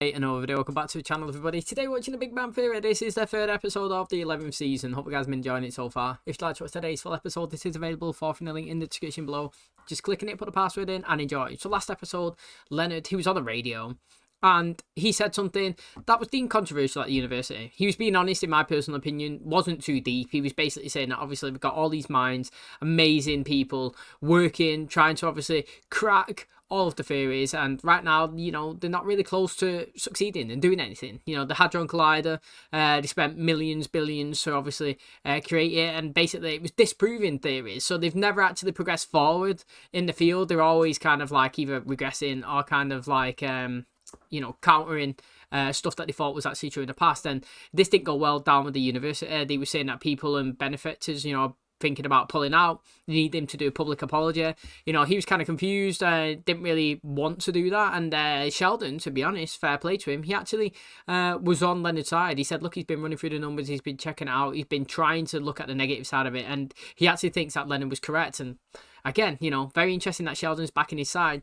Another video. Welcome back to the channel, everybody. Today we're watching The Big Bang Theory. This is the third episode of the 11th season. Hope you guys have been enjoying it so far. If you'd like to watch today's full episode, this is available for the link in the description below. Just click on it, put a password in and enjoy. So last episode, Leonard, he was on the radio and he said something that was deemed controversial at the university. He was being honest, in my personal opinion, wasn't too deep. He was basically saying that obviously we've got all these minds, amazing people working, trying to obviously crack all of the theories, and right now, you know, they're not really close to succeeding and doing anything. You know, the Hadron Collider, they spent millions, billions to obviously create it, and basically it was disproving theories, so they've never actually progressed forward in the field. They're always kind of like either regressing or kind of like you know, countering stuff that they thought was actually true in the past. And this didn't go well down with the university. They were saying that people and benefactors, you know, thinking about pulling out, they need him to do a public apology. You know, he was kind of confused, didn't really want to do that. And Sheldon, to be honest, fair play to him, he actually was on Leonard's side. He said, look, he's been running through the numbers, he's been checking it out, he's been trying to look at the negative side of it, and he actually thinks that Leonard was correct. And again, you know, very interesting that Sheldon's back in his side.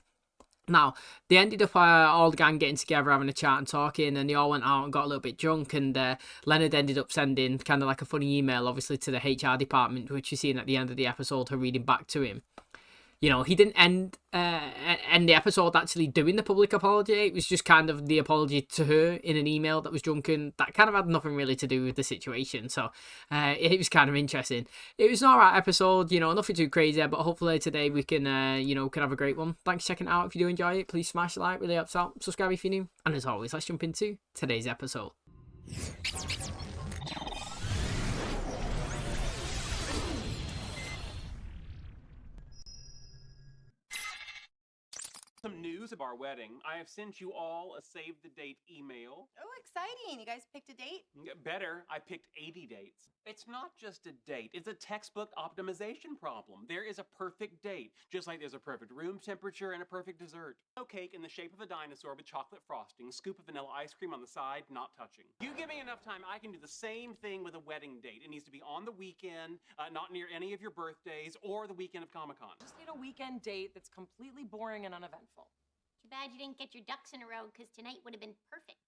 Now, they ended up all the gang getting together, having a chat and talking, and they all went out and got a little bit drunk, and Leonard ended up sending kind of like a funny email, obviously, to the HR department, which you're seeing at the end of the episode, her reading back to him. You know, he didn't end the episode actually doing the public apology. It was just kind of the apology to her in an email that was drunken. That kind of had nothing really to do with the situation. So it was kind of interesting. It was an alright episode, you know, nothing too crazy, but hopefully today we can, you know, can have a great one. Thanks for checking it out. If you do enjoy it, please smash the like, really helps out. Subscribe if you're new. And as always, let's jump into today's episode. Some news of our wedding. I have sent you all a save the date email. Oh, exciting. You guys picked a date? Better, I picked 80 dates. It's not just a date, it's a textbook optimization problem. There is a perfect date, just like there's a perfect room temperature and a perfect dessert. No cake in the shape of a dinosaur with chocolate frosting, scoop of vanilla ice cream on the side, not touching. You give me enough time, I can do the same thing with a wedding date. It needs to be on the weekend, not near any of your birthdays, or the weekend of Comic-Con. Just need a weekend date that's completely boring and uneventful. Too bad you didn't get your ducks in a row, because tonight would have been perfect.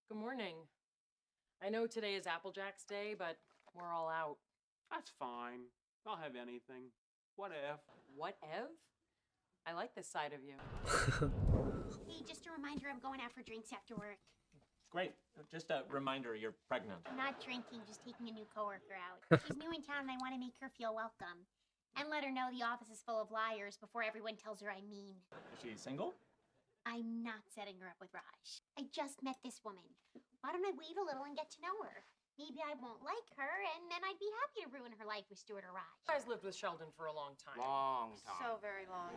Good morning. I know today is Applejack's Day, but we're all out. That's fine. I'll have anything. What if? Whatever? I like this side of you. Hey, just a reminder, I'm going out for drinks after work. Great. Just a reminder, you're pregnant. I'm not drinking, just taking a new coworker out. She's new in town and I want to make her feel welcome. And let her know the office is full of liars before everyone tells her I'm mean. Is she single? I'm not setting her up with Raj. I just met this woman. Why don't I wait a little and get to know her? Maybe I won't like her, and then I'd be happy to ruin her life with Stuart or Raj. You guys lived with Sheldon for a long time. Long time. So very long.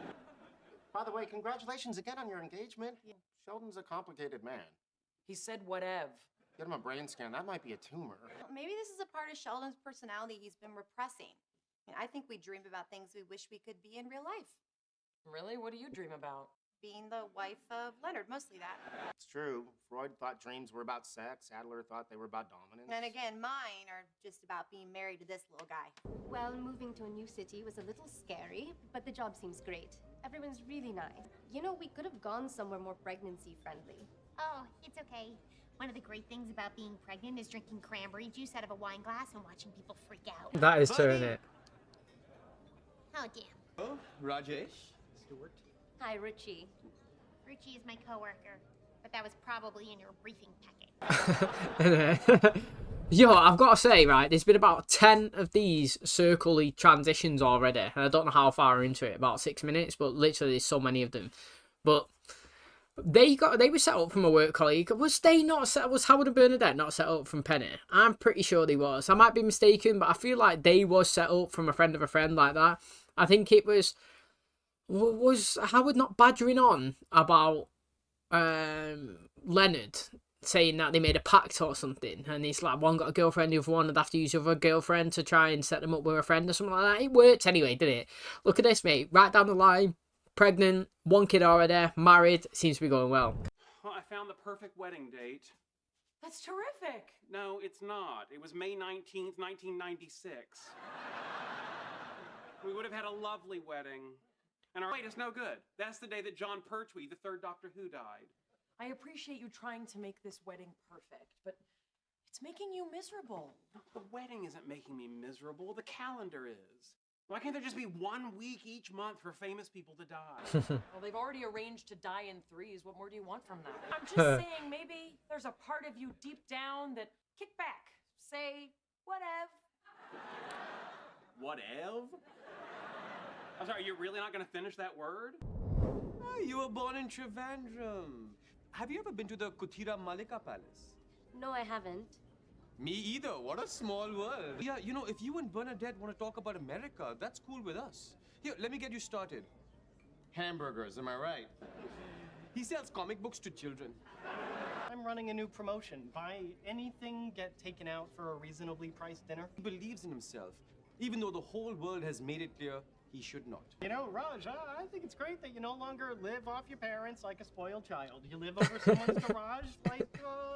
By the way, congratulations again on your engagement. Sheldon's a complicated man. He said whatever. Get him a brain scan. That might be a tumor. Maybe this is a part of Sheldon's personality he's been repressing. I think we dream about things we wish we could be in real life. Really? What do you dream about? Being the wife of Leonard, mostly that. It's true. Freud thought dreams were about sex. Adler thought they were about dominance. And again, mine are just about being married to this little guy. Well, moving to a new city was a little scary, but the job seems great. Everyone's really nice. You know, we could have gone somewhere more pregnancy-friendly. Oh, it's okay. One of the great things about being pregnant is drinking cranberry juice out of a wine glass and watching people freak out. That is true, isn't it? Oh, damn. Oh, Rajesh, Stuart. Hi, Richie. Richie is my coworker, but that was probably in your briefing packet. Yo, I've got to say, right, there's been about 10 of these circle-y transitions already, and I don't know how far into it, about 6 minutes, but literally there's so many of them. But they were set up from a work colleague. Was Howard and Bernadette not set up from Penny? I'm pretty sure they was. I might be mistaken, but I feel like they was set up from a friend of a friend like that. I think it was Howard not badgering on about Leonard, saying that they made a pact or something, and he's like, one got a girlfriend, the other one would have to use the other girlfriend to try and set them up with a friend or something like that. It worked anyway, didn't it? Look at this, mate. Right down the line, pregnant, one kid already, married, seems to be going well. Well, I found the perfect wedding date. That's terrific. No, it's not. It was May 19th, 1996. We would have had a lovely wedding. And our wait is no good. That's the day that John Pertwee, the third Doctor Who, died. I appreciate you trying to make this wedding perfect, but it's making you miserable. The wedding isn't making me miserable. The calendar is. Why can't there just be 1 week each month for famous people to die? Well, they've already arranged to die in threes. What more do you want from that? I'm just saying, maybe there's a part of you deep down that kick back. Say, whatever. Whatever? I'm sorry, you're really not going to finish that word? Ah, you were born in Trivandrum. Have you ever been to the Kuthira Malika Palace? No, I haven't. Me either. What a small world. Yeah, you know, if you and Bernadette want to talk about America, that's cool with us. Here, let me get you started. Hamburgers, am I right? He sells comic books to children. I'm running a new promotion. Buy anything, get taken out for a reasonably priced dinner. He believes in himself, even though the whole world has made it clear he should not. You know, Raj, I think it's great that you no longer live off your parents like a spoiled child. You live over someone's garage like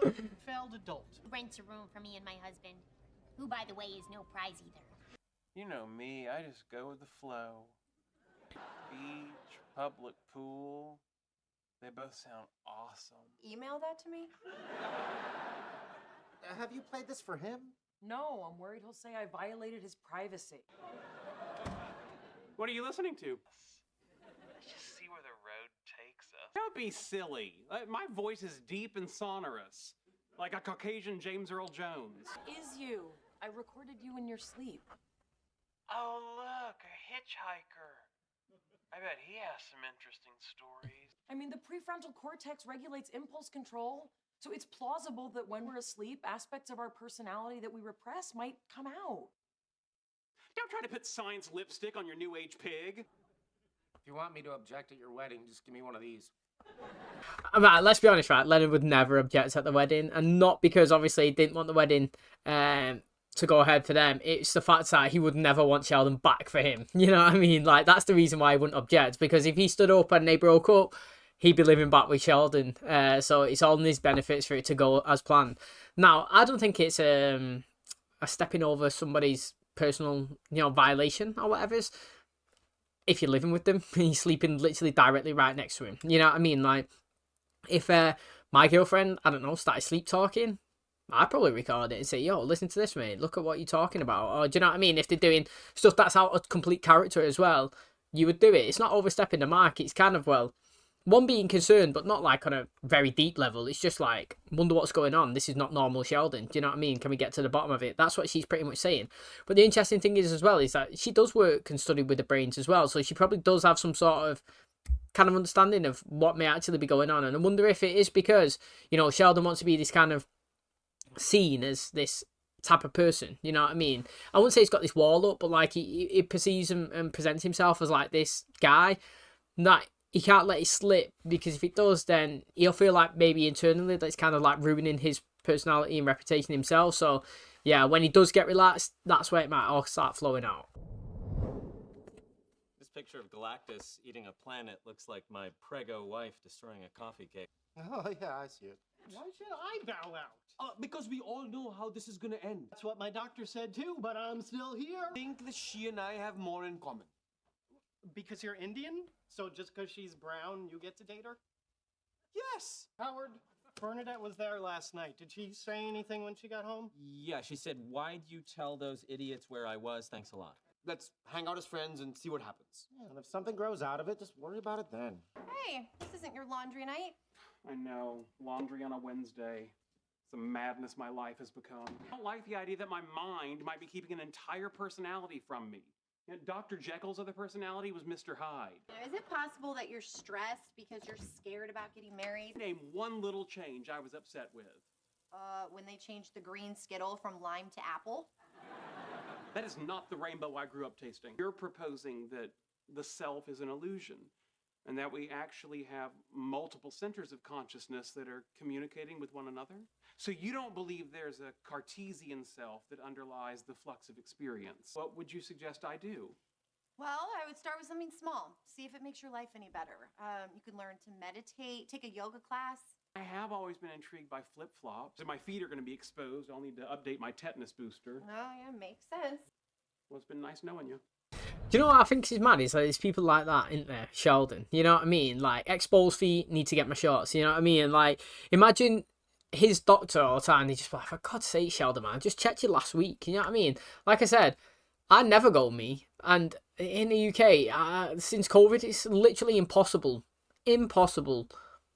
a failed adult. Rents a room for me and my husband, who, by the way, is no prize either. You know me, I just go with the flow. Beach, public pool, they both sound awesome. Email that to me. Have you played this for him? No, I'm worried he'll say I violated his privacy. What are you listening to? Let's just see where the road takes us. Don't be silly. My voice is deep and sonorous, like a Caucasian James Earl Jones. Is you? I recorded you in your sleep. Oh, look, a hitchhiker. I bet he has some interesting stories. I mean, the prefrontal cortex regulates impulse control, so it's plausible that when we're asleep, aspects of our personality that we repress might come out. Don't try to put science lipstick on your new age pig. If you want me to object at your wedding, just give me one of these. Right, let's be honest, right? Leonard would never object at the wedding, and not because obviously he didn't want the wedding to go ahead for them. It's the fact that he would never want Sheldon back for him. You know what I mean? Like, that's the reason why he wouldn't object, because if he stood up and they broke up, he'd be living back with Sheldon. So it's all in his benefits for it to go as planned. Now, I don't think it's a stepping over somebody's personal, violation or whatever. If you're living with them, he's sleeping literally directly right next to him. You know what I mean? Like, if my girlfriend, I don't know, started sleep talking, I'd probably record it and say, yo, listen to this, mate. Look at what you're talking about. Or do you know what I mean? If they're doing stuff that's out of complete character as well, you would do it. It's not overstepping the mark. It's kind of, well, one, being concerned, but not like on a very deep level. It's just like, wonder what's going on. This is not normal Sheldon. Do you know what I mean? Can we get to the bottom of it? That's what she's pretty much saying. But the interesting thing is as well is that she does work and study with the brains as well. So she probably does have some sort of kind of understanding of what may actually be going on. And I wonder if it is because, Sheldon wants to be this kind of seen as this type of person. You know what I mean? I wouldn't say he's got this wall up, but like he perceives and presents himself as like this guy that he can't let it slip, because if it does, then he'll feel like maybe internally that's kind of like ruining his personality and reputation himself. So, yeah, when he does get relaxed, that's where it might all start flowing out. This picture of Galactus eating a planet looks like my prego wife destroying a coffee cake. Oh, yeah, I see it. Why should I bow out? Because we all know how this is gonna end. That's what my doctor said too, but I'm still here. I think that she and I have more in common. Because you're Indian? So just because she's brown, you get to date her? Yes! Howard, Bernadette was there last night. Did she say anything when she got home? Yeah, she said, why'd you tell those idiots where I was? Thanks a lot. Let's hang out as friends and see what happens. Yeah, and if something grows out of it, just worry about it then. Hey, this isn't your laundry night. I know, laundry on a Wednesday. It's a madness my life has become. I don't like the idea that my mind might be keeping an entire personality from me. Dr. Jekyll's other personality was Mr. Hyde. Is it possible that you're stressed because you're scared about getting married? Name one little change I was upset with. When they changed the green Skittle from lime to apple? That is not the rainbow I grew up tasting. You're proposing that the self is an illusion, and that we actually have multiple centers of consciousness that are communicating with one another? So you don't believe there's a Cartesian self that underlies the flux of experience. What would you suggest I do? Well, I would start with something small. See if it makes your life any better. You can learn to meditate, take a yoga class. I have always been intrigued by flip-flops. If my feet are going to be exposed, I'll need to update my tetanus booster. Oh, yeah, makes sense. Well, it's been nice knowing you. Do you know what I think is mad? Is like, there's people like that, isn't there? Sheldon. You know what I mean? Like, exposed feet, need to get my shots. You know what I mean? Like, imagine his doctor all the time. He's just like, for God's sake, Sheldon, man, just checked you last week. You know what I mean? Like I said, I never go me. And in the UK, since COVID, it's literally impossible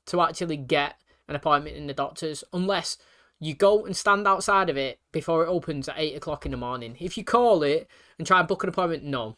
to actually get an appointment in the doctor's unless you go and stand outside of it before it opens at 8 o'clock in the morning. If you call it and try and book an appointment, no.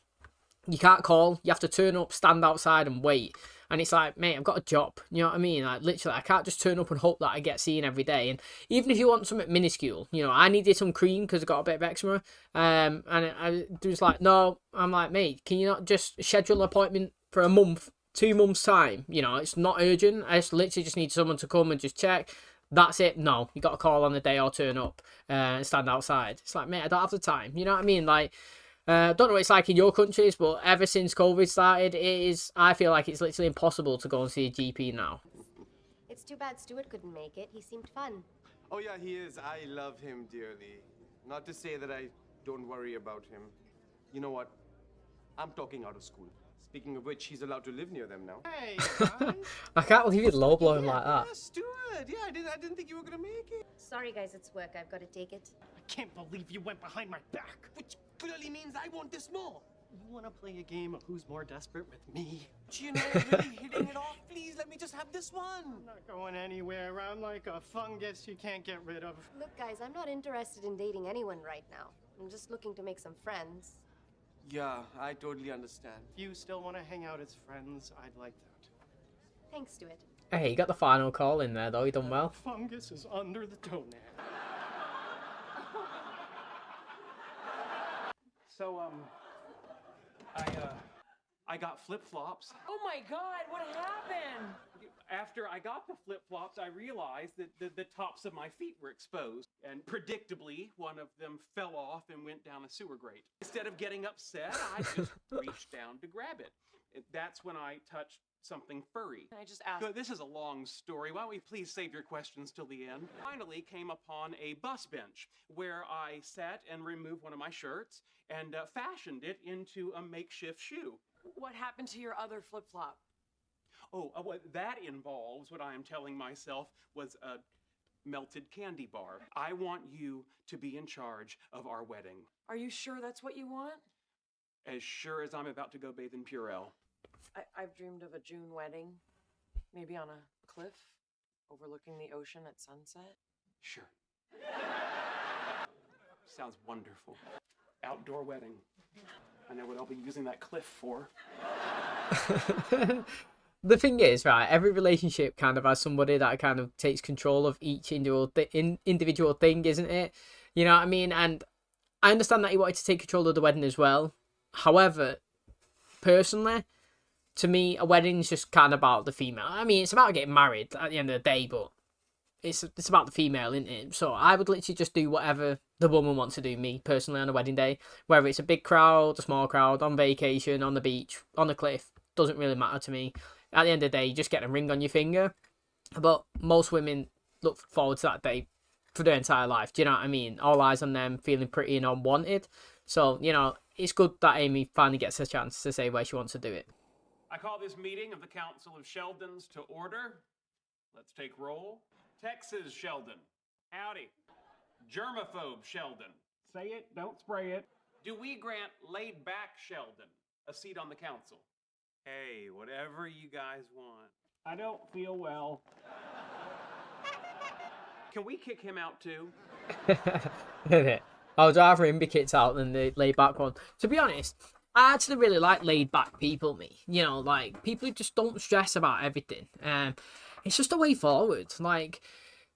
You can't call. You have to turn up, stand outside and wait. And it's like, mate, I've got a job. You know what I mean? Like, literally, I can't just turn up and hope that I get seen every day. And even if you want something minuscule, you know, I needed some cream because I got a bit of eczema. And I was like, no. I'm like, mate, can you not just schedule an appointment for a month, 2 months' time? You know, it's not urgent. I just literally just need someone to come and just check. That's it. No, you got to call on the day or turn up and stand outside. It's like, mate, I don't have the time. You know what I mean? Like, don't know what it's like in your countries, but ever since COVID started, I feel like it's literally impossible to go and see a GP now. It's too bad Stuart couldn't make it. He seemed fun. Oh yeah, he is. I love him dearly. Not to say that I don't worry about him. You know what? I'm talking out of school. Speaking of which, he's allowed to live near them now. Hey, guys. I can't believe you'd low blow him like that. Yeah, Stuart. Yeah, I didn't think you were gonna make it. Sorry, guys, it's work. I've got to take it. I can't believe you went behind my back. Which clearly means I want this more. You want to play a game of who's more desperate with me? You're not really hitting it off. Please let me just have this one. I'm not going anywhere. I'm like a fungus you can't get rid of. Look, guys, I'm not interested in dating anyone right now. I'm just looking to make some friends. Yeah, I totally understand. If you still want to hang out as friends, I'd like that. Thanks, Stuart. Hey, you got the final call in there, though. You done well. Fungus is under the toenail. So, I got flip-flops. Oh my God, what happened? After I got the flip-flops, I realized that the tops of my feet were exposed. And predictably, one of them fell off and went down a sewer grate. Instead of getting upset, I just reached down to grab it. That's when I touched something furry. Can I just ask? So this is a long story. Why don't we please save your questions till the end? Finally came upon a bus bench where I sat and removed one of my shirts and fashioned it into a makeshift shoe. What happened to your other flip-flop? Oh, what that involves, what I am telling myself, was a melted candy bar. I want you to be in charge of our wedding. Are you sure that's what you want? As sure as I'm about to go bathe in Purell. I've dreamed of a June wedding. Maybe on a cliff, overlooking the ocean at sunset. Sure. Sounds wonderful. Outdoor wedding. I know what I'll be using that cliff for. The thing is, right, every relationship kind of has somebody that kind of takes control of each individual thing, isn't it? You know what I mean? And I understand that he wanted to take control of the wedding as well. However, personally, to me, a wedding's just kind of about the female. I mean, it's about getting married at the end of the day, but it's about the female, isn't it? So I would literally just do whatever the woman wants to do, me, personally, on a wedding day. Whether it's a big crowd, a small crowd, on vacation, on the beach, on a cliff, doesn't really matter to me. At the end of the day, you just get a ring on your finger. But most women look forward to that day for their entire life. Do you know what I mean? All eyes on them, feeling pretty and unwanted. So, you know, it's good that Amy finally gets a chance to say where she wants to do it. I call this meeting of the Council of Sheldons to order. Let's take roll. Texas Sheldon. Howdy. Germaphobe Sheldon. Say it, don't spray it. Do we grant laid-back Sheldon a seat on the council? Hey, whatever you guys want. I don't feel well. Can we kick him out too? I would rather him be kicked out than the laid back one. To be honest, I actually really like laid back people, me. You know, like people who just don't stress about everything. It's just a way forward. Like,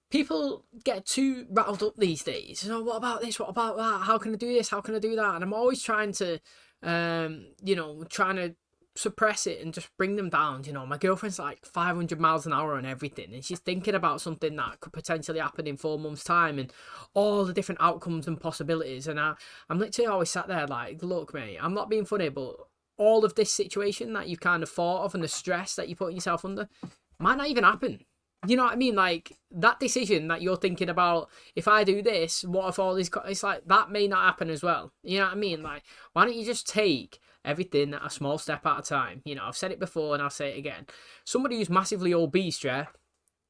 people get too rattled up these days. You know, what about this? What about that? How can I do this? How can I do that? And I'm always trying to, you know, trying to suppress it and just bring them down. You know, my girlfriend's like 500 miles an hour on everything, and she's thinking about something that could potentially happen in 4 months' time and all the different outcomes and possibilities. And I'm literally always sat there like, look, mate, I'm not being funny, but all of this situation that you've kind of thought of and the stress that you're putting yourself under might not even happen. You know what I mean? Like, that decision that you're thinking about, if I do this, what if all these... It's like, that may not happen as well. You know what I mean? Like, why don't you just take everything a small step at a time. You know, I've said it before and I'll say it again. Somebody who's massively obese, yeah,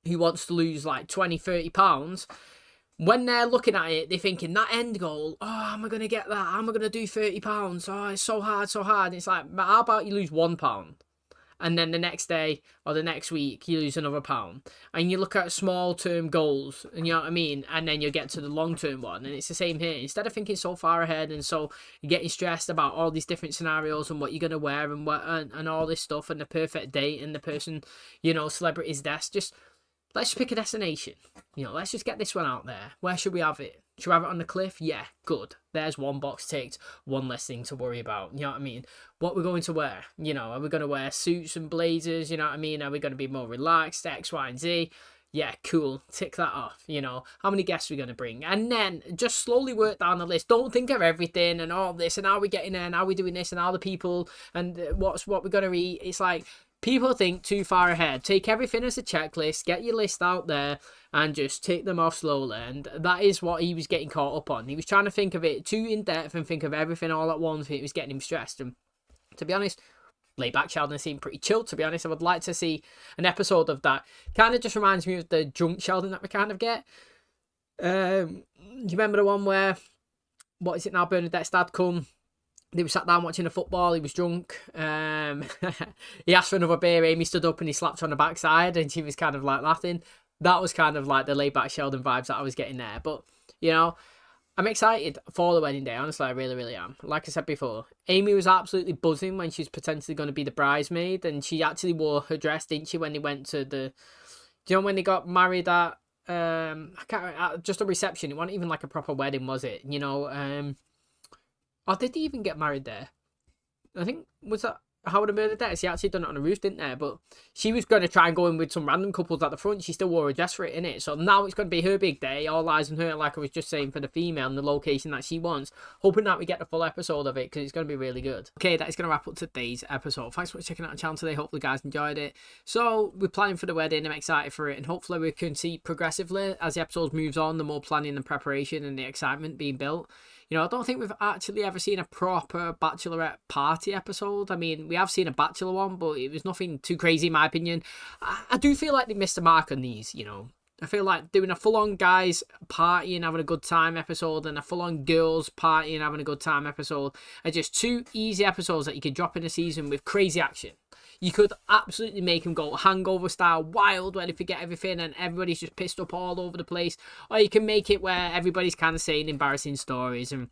who wants to lose like 20, 30 pounds, when they're looking at it, they're thinking that end goal, oh, how am I going to get that? How am I going to do 30 pounds? Oh, it's so hard, so hard. And it's like, but how about you lose £1? And then the next day or the next week, you lose another £1. And you look at small term goals, and you know what I mean? And then you get to the long term one. And it's the same here. Instead of thinking so far ahead and so you're getting stressed about all these different scenarios and what you're going to wear and what and all this stuff and the perfect date and the person, you know, celebrity's desk, just let's pick a destination. You know, let's just get this one out there. Where should we have it? Should we have it on the cliff? Yeah, good. There's one box ticked, one less thing to worry about. You know what I mean? What we're going to wear? You know, are we going to wear suits and blazers? You know what I mean? Are we going to be more relaxed? X, Y, and Z? Yeah, cool. Tick that off. You know, how many guests are we going to bring? And then just slowly work down the list. Don't think of everything and all this and how we getting there and how we doing this and all the people and what we're going to eat. It's like, people think too far ahead. Take everything as a checklist, get your list out there, and just take them off slowly. And that is what he was getting caught up on. He was trying to think of it too in depth and think of everything all at once. It was getting him stressed. And to be honest, laid back Sheldon seemed pretty chill, to be honest. I would like to see an episode of that. Kind of just reminds me of the drunk Sheldon that we kind of get. You remember the one where, what is it now, Bernadette's dad come? They were sat down watching the football. He was drunk. He asked for another beer. Amy stood up and he slapped her on the backside, and she was kind of like laughing. That was kind of like the laid back Sheldon vibes that I was getting there. But you know, I'm excited for the wedding day. Honestly, I really, really am. Like I said before, Amy was absolutely buzzing when she was potentially going to be the bridesmaid, and she actually wore her dress, didn't she, when they went to the, do you know when they got married at I can't, just a reception. It wasn't even like a proper wedding, was it? You know, or did they even get married there? I think, was that Howard and Bernadette? She actually done it on a roof, didn't they? But she was going to try and go in with some random couples at the front. She still wore a dress for it, innit? So now it's going to be her big day. All eyes on her, like I was just saying, for the female and the location that she wants. Hoping that we get the full episode of it, because it's going to be really good. Okay, that is going to wrap up today's episode. Thanks for checking out the channel today. Hopefully you guys enjoyed it. So we're planning for the wedding. I'm excited for it. And hopefully we can see progressively, as the episode moves on, the more planning and preparation and the excitement being built. You know, I don't think we've actually ever seen a proper bachelorette party episode. I mean, we have seen a bachelor one, but it was nothing too crazy in my opinion. I do feel like they missed the mark on these, you know. I feel like doing a full-on guys party and having a good time episode and a full-on girls party and having a good time episode are just two easy episodes that you could drop in a season with crazy action. You could absolutely make them go hangover style wild where they forget everything and everybody's just pissed up all over the place. Or you can make it where everybody's kind of saying embarrassing stories and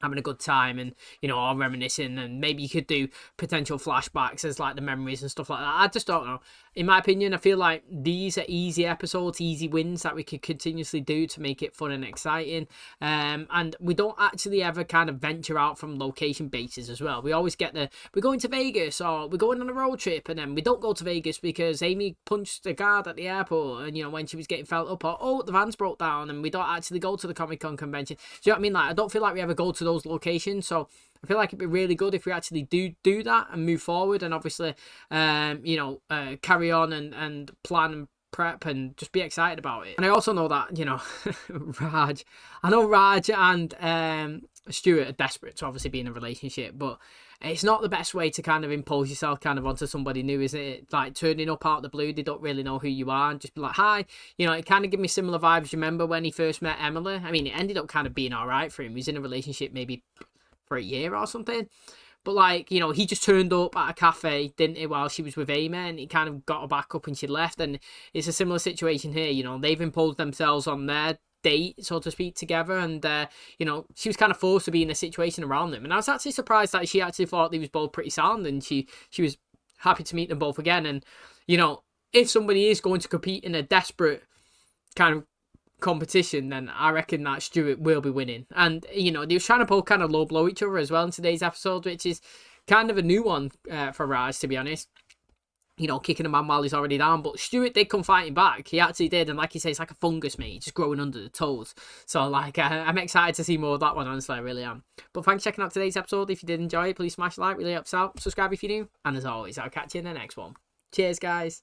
having a good time and, you know, all reminiscing, and maybe you could do potential flashbacks as like the memories and stuff like that. I just don't know. In my opinion, I feel like these are easy episodes, easy wins that we could continuously do to make it fun and exciting. And we don't actually ever kind of venture out from location bases as well. We always get we're going to Vegas or we're going on a road trip, and then we don't go to Vegas because Amy punched the guard at the airport, and, you know, when she was getting felt up, or, oh, the van's broke down, and we don't actually go to the Comic-Con convention. Do you know what I mean? Like, I don't feel like we ever go to those locations, so I feel like it'd be really good if we actually do that and move forward, and obviously you know, carry on and plan and prep and just be excited about it. And I also know that, you know, Raj and Stuart are desperate to obviously be in a relationship, but it's not the best way to kind of impose yourself kind of onto somebody new, is it? Like turning up out of the blue, they don't really know who you are, and just be like, hi. You know, it kind of gave me similar vibes. You remember when he first met Emily? I mean, it ended up kind of being all right for him. He was in a relationship maybe for a year or something. But, like, you know, he just turned up at a cafe, didn't he, while she was with Amy, and he kind of got her back up and she left. And it's a similar situation here. You know, they've imposed themselves on their date, so to speak, together, and you know, she was kind of forced to be in a situation around them. And I was actually surprised that she actually thought they was both pretty sound, and she was happy to meet them both again. And, you know, if somebody is going to compete in a desperate kind of competition, then I reckon that Stuart will be winning. And, you know, they were trying to both kind of low blow each other as well in today's episode, which is kind of a new one for Raj, to be honest. You know, kicking a man while he's already down. But Stuart did come fighting back. He actually did. And like you say, it's like a fungus, mate, just growing under the toes. So, like, I'm excited to see more of that one, honestly. I really am. But thanks for checking out today's episode. If you did enjoy it, please smash a like. Really helps out. Subscribe if you're new. And as always, I'll catch you in the next one. Cheers, guys.